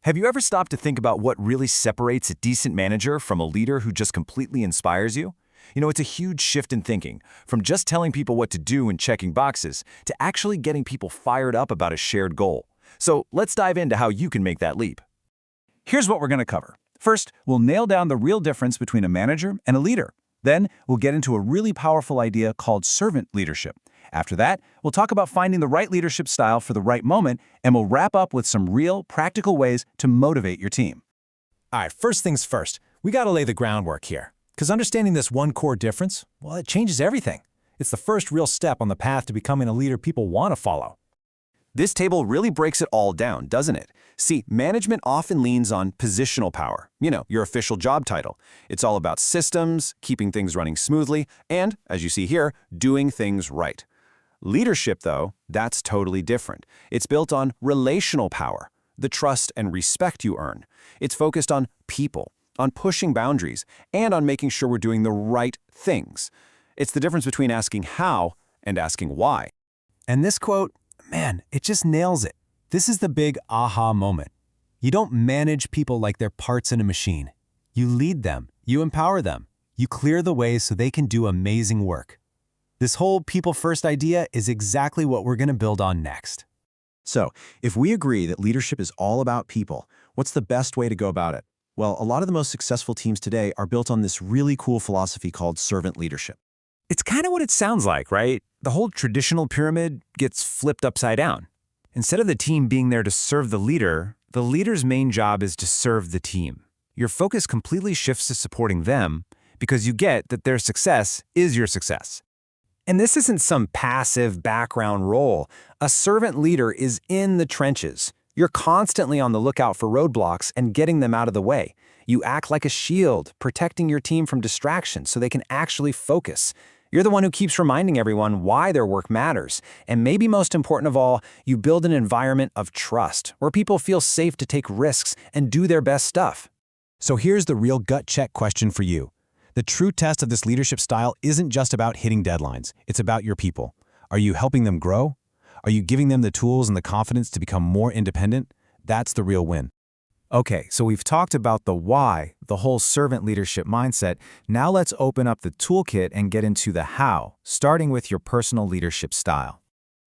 Have you ever stopped to think about what really separates a decent manager from a leader who just completely inspires you? It's a huge shift in thinking, from just telling people what to do and checking boxes, to actually getting people fired up about a shared goal. So let's dive into how you can make that leap. Here's what we're going to cover. First, we'll nail down the real difference between a manager and a leader. Then, we'll get into a really powerful idea called servant leadership. After that, we'll talk about finding the right leadership style for the right moment, and we'll wrap up with some real, practical ways to motivate your team. All right, first things first, we got to lay the groundwork here. Because understanding this one core difference, well, it changes everything. It's the first real step on the path to becoming a leader people want to follow. This table really breaks it all down, doesn't it? See, management often leans on positional power, your official job title. It's all about systems, keeping things running smoothly, and, as you see here, doing things right. Leadership, though, that's totally different. It's built on relational power, the trust and respect you earn. It's focused on people, on pushing boundaries, and on making sure we're doing the right things. It's the difference between asking how and asking why. And this quote, man, it just nails it. This is the big aha moment. You don't manage people like they're parts in a machine. You lead them, you empower them, you clear the way so they can do amazing work. This whole people-first idea is exactly what we're going to build on next. So, if we agree that leadership is all about people, what's the best way to go about it? Well, a lot of the most successful teams today are built on this really cool philosophy called servant leadership. It's kind of what it sounds like, right? The whole traditional pyramid gets flipped upside down. Instead of the team being there to serve the leader's main job is to serve the team. Your focus completely shifts to supporting them because you get that their success is your success. And this isn't some passive background role. A servant leader is in the trenches. You're constantly on the lookout for roadblocks and getting them out of the way. You act like a shield, protecting your team from distractions so they can actually focus. You're the one who keeps reminding everyone why their work matters. And maybe most important of all, you build an environment of trust where people feel safe to take risks and do their best stuff. So here's the real gut check question for you. The true test of this leadership style isn't just about hitting deadlines. It's about your people. Are you helping them grow? Are you giving them the tools and the confidence to become more independent? That's the real win. Okay, so we've talked about the why, the whole servant leadership mindset. Now let's open up the toolkit and get into the how, starting with your personal leadership style.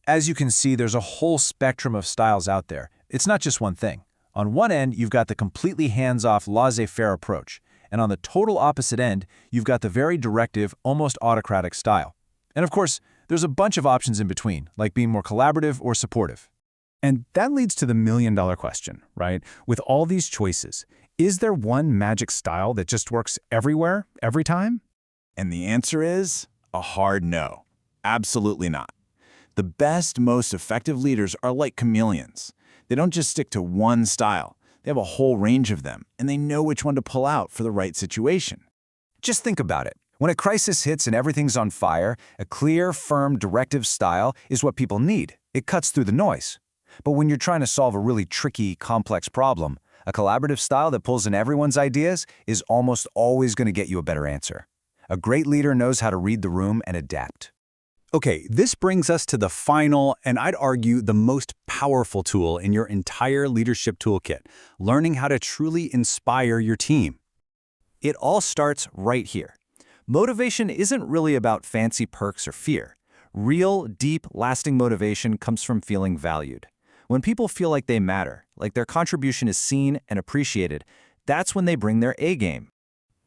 As you can see, there's a whole spectrum of styles out there. It's not just one thing. On one end, you've got the completely hands-off, laissez-faire approach. And on the total opposite end, you've got the very directive, almost autocratic style. And of course, there's a bunch of options in between, like being more collaborative or supportive. And that leads to the million-dollar question, right? With all these choices, is there one magic style that just works everywhere, every time? And the answer is a hard no. Absolutely not. The best, most effective leaders are like chameleons. They don't just stick to one style. They have a whole range of them, and they know which one to pull out for the right situation. Just think about it. When a crisis hits and everything's on fire, a clear, firm, directive style is what people need. It cuts through the noise. But when you're trying to solve a really tricky, complex problem, a collaborative style that pulls in everyone's ideas is almost always going to get you a better answer. A great leader knows how to read the room and adapt. Okay, this brings us to the final, and I'd argue the most powerful tool in your entire leadership toolkit, learning how to truly inspire your team. It all starts right here. Motivation isn't really about fancy perks or fear. Real, deep, lasting motivation comes from feeling valued. When people feel like they matter, like their contribution is seen and appreciated, that's when they bring their A game.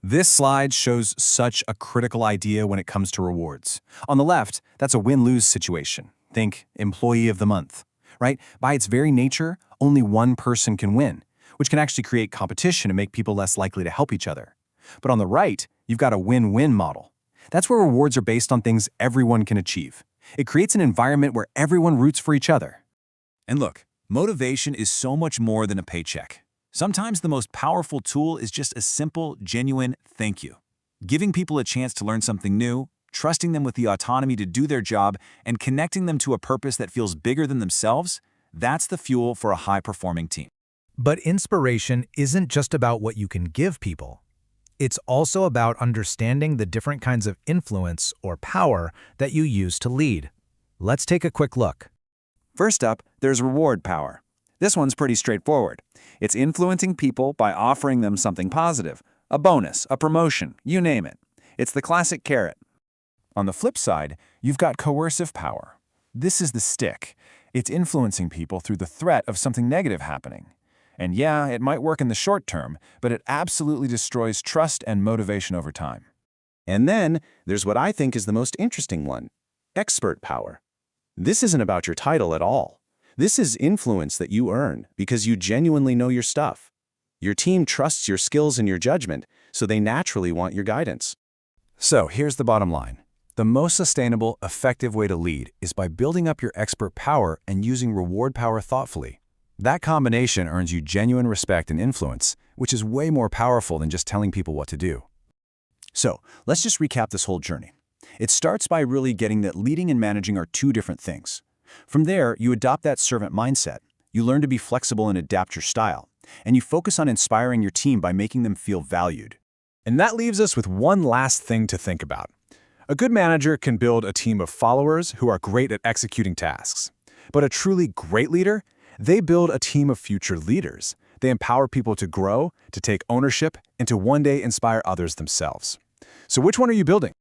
This slide shows such a critical idea when it comes to rewards. On the left, that's a win-lose situation. Think Employee of the Month, right? By its very nature, only one person can win, which can actually create competition and make people less likely to help each other. But on the right, you've got a win-win model. That's where rewards are based on things everyone can achieve. It creates an environment where everyone roots for each other. And look, motivation is so much more than a paycheck. Sometimes the most powerful tool is just a simple, genuine thank you. Giving people a chance to learn something new, trusting them with the autonomy to do their job, and connecting them to a purpose that feels bigger than themselves, that's the fuel for a high-performing team. But inspiration isn't just about what you can give people. It's also about understanding the different kinds of influence or power that you use to lead. Let's take a quick look. First up, there's reward power. This one's pretty straightforward. It's influencing people by offering them something positive, a bonus, a promotion, you name it. It's the classic carrot. On the flip side, you've got coercive power. This is the stick. It's influencing people through the threat of something negative happening. And yeah, it might work in the short term, but it absolutely destroys trust and motivation over time. And then there's what I think is the most interesting one, expert power. This isn't about your title at all. This is influence that you earn because you genuinely know your stuff. Your team trusts your skills and your judgment, so they naturally want your guidance. So here's the bottom line. The most sustainable, effective way to lead is by building up your expert power and using reward power thoughtfully. That combination earns you genuine respect and influence, which is way more powerful than just telling people what to do. So, let's just recap this whole journey. It starts by really getting that leading and managing are two different things. From there, you adopt that servant mindset. You learn to be flexible and adapt your style. And you focus on inspiring your team by making them feel valued. And that leaves us with one last thing to think about. A good manager can build a team of followers who are great at executing tasks. But a truly great leader, they build a team of future leaders. They empower people to grow, to take ownership, and to one day inspire others themselves. So which one are you building?